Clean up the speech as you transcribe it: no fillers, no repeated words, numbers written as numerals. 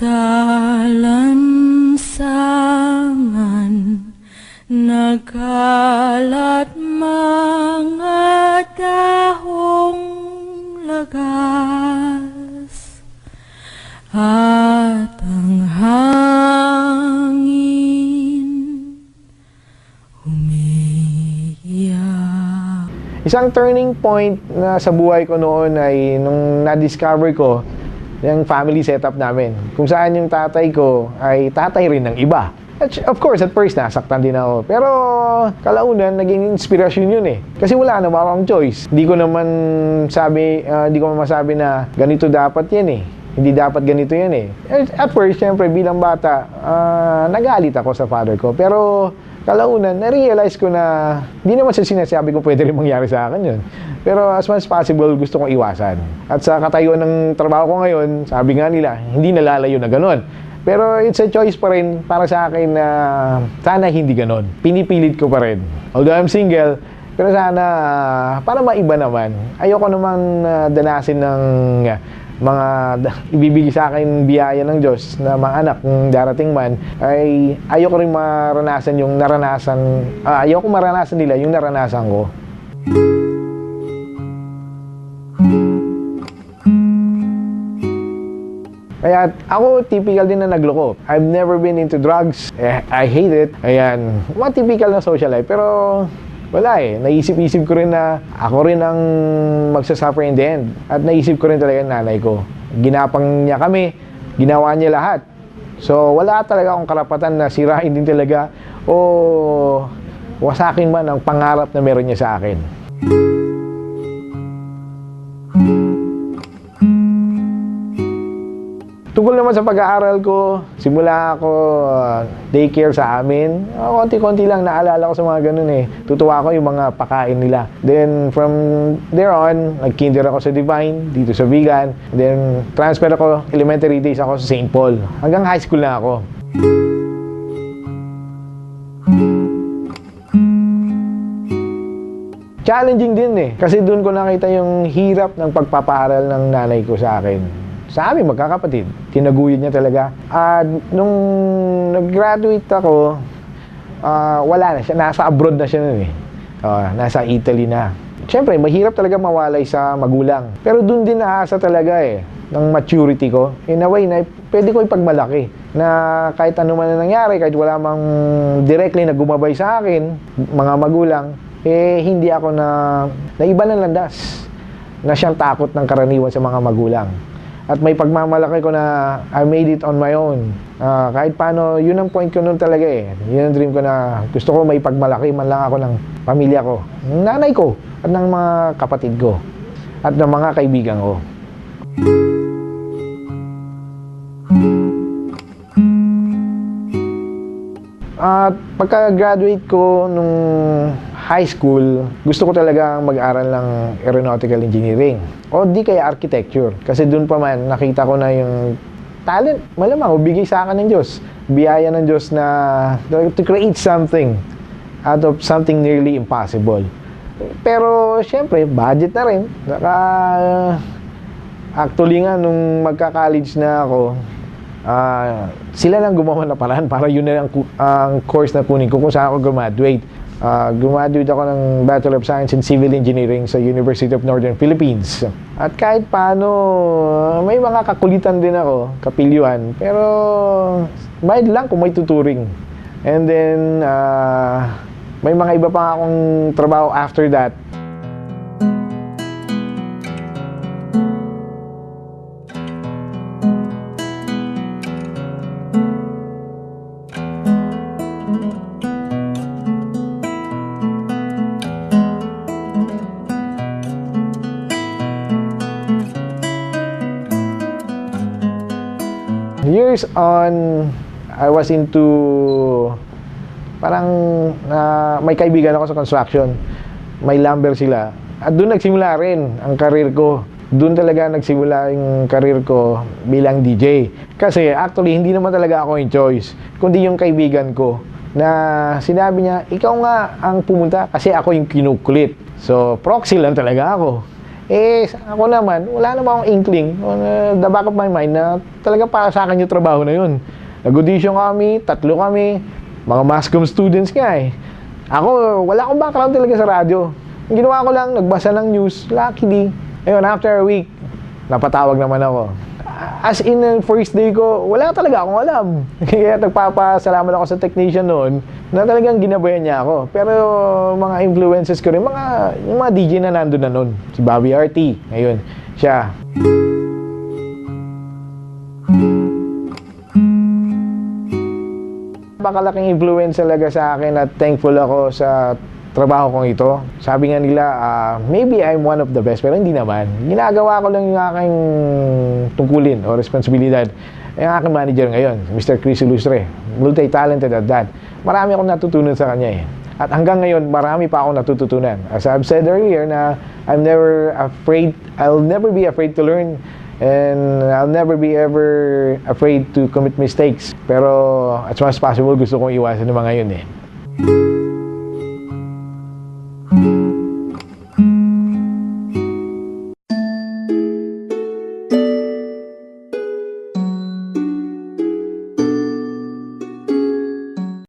Sa lansangan nagkalat mga dahong lagas at ang hangin umiiyak. Isang turning point na sa buhay ko noon ay nung na-discover ko yung family setup namin. Kung saan yung tatay ko ay tatay rin ng iba. Of course, at first, nasaktan din ako. Pero kalaunan, naging inspirasyon yun eh. Kasi wala naman akong choice. Hindi ko masabi na ganito dapat yan eh. Hindi dapat ganito yan eh. At first, syempre, bilang bata, nagalit ako sa father ko. Pero kalaunan, na-realize ko na hindi naman sa sinasabi ko pwede rin mangyari sa akin yun. Pero as much as possible, gusto kong iwasan. At sa katayuan ng trabaho ko ngayon, sabi nga nila, hindi nalalayo na gano'n. Pero it's a choice pa rin para sa akin na sana hindi gano'n. Pinipilit ko pa rin. Although I'm single, pero sana para maiba naman. Ayoko naman danasin ng mga ibibigay sa akin biyaya ng Diyos na mga anak ng darating man, ay ayoko rin maranasan yung ayoko maranasan nila yung naranasan ko. Kaya ako, typical din na nagloko. I've never been into drugs. I hate it. Ayan, mga typical na social life. Pero wala eh. Naisip-isip ko rin na ako rin ang magsasuffer in the end. At naisip ko rin talaga nanay ko. Ginapang niya kami. Ginawa niya lahat. So wala talaga akong karapatan na sirain din talaga o wasakin man ang pangarap na meron niya sa akin. Tungkol naman sa pag-aaral ko, simula ako daycare sa amin, konti-konti lang naalala ko sa mga ganun eh. Tutuwa ko yung mga pakain nila. Then from there on, nag-kinder ako sa Divine, dito sa Vigan. Then transfer ako, elementary days ako sa St. Paul. Hanggang high school na ako. Challenging din eh. Kasi doon ko nakita yung hirap ng pagpapaaral ng nanay ko sa akin. Sa amin, magkakapatid. Tinaguyod niya talaga. At nung nag-graduate ako, wala na siya. Nasa abroad na siya nun eh. Nasa Italy na. Siyempre, mahirap talaga mawalay sa magulang. Pero dun din naasa talaga eh, ng maturity ko. In a way na pwede ko ipagmalaki. Na kahit ano man na nangyari, kahit wala mang directly na gumabay sa akin, mga magulang, hindi ako naiba ng landas. Na siyang takot ng karaniwan sa mga magulang. At may pagmamalaki ko na I made it on my own. Kahit paano, yun ang point ko noon talaga eh. Yun ang dream ko na gusto ko may pagmalaki man lang ako ng pamilya ko. Ng nanay ko at ng mga kapatid ko. At ng mga kaibigan ko. At pagka-graduate ko nung high school, gusto ko talaga mag-aral ng aeronautical engineering o di kaya architecture. Kasi doon pa man nakita ko na yung talent, malamang bigay sa akin ng Diyos. Biyaya ng Diyos na to create something out of something nearly impossible. Pero syempre, budget na rin. Actually nga, nung magka-college na ako, sila lang gumawa na paraan para yun na ang course na kunin ko kung saan ako graduate. Graduate ako ng Bachelor of Science in Civil Engineering sa University of Northern Philippines. At kahit paano, may mga kakulitan din ako, kapilyuhan. Pero bayad lang kung may tuturing. And then, may mga iba pa akong trabaho after that. Years on, I was into parang may kaibigan ako sa construction. May lumber sila. At doon nagsimula rin ang career ko. Doon talaga nagsimula yung career ko bilang DJ. Kasi actually, hindi naman talaga ako yung choice. Kundi yung kaibigan ko na sinabi niya, ikaw nga ang pumunta kasi ako yung kinukulit. So, proxy lang talaga ako. Eh, ako naman, wala naman akong inkling on the back of my mind na talaga para sa akin yung trabaho na yun. Nag-audition kami, 3 kami, mga mass comm students nga eh. Ako, wala akong background talaga sa radyo. Ang ginawa ko lang, nagbasa ng news, luckily. Ayun, after a week, napatawag naman ako. As in, first day ko, wala talaga akong alam. Kaya nagpapasalamat ako sa technician noon na talagang ginabayan niya ako. Pero mga influences ko rin, yung mga DJ na nandun na noon. Si Bobby RT, ngayon, siya. Napakalaking influence talaga sa akin at thankful ako sa trabaho kong ito. Sabi nga nila, maybe I'm one of the best, pero hindi naman. Ginagawa ko lang yung aking tungkulin o responsibilidad. Yung aking manager ngayon, Mr. Chris Ilustre, multi-talented at that. Marami akong natutunan sa kanya eh. At hanggang ngayon, marami pa akong natututunan. As I've said earlier na I'll never be afraid to learn. And I'll never be ever afraid to commit mistakes. Pero as much as possible, gusto kong iwasan ng mga yun eh.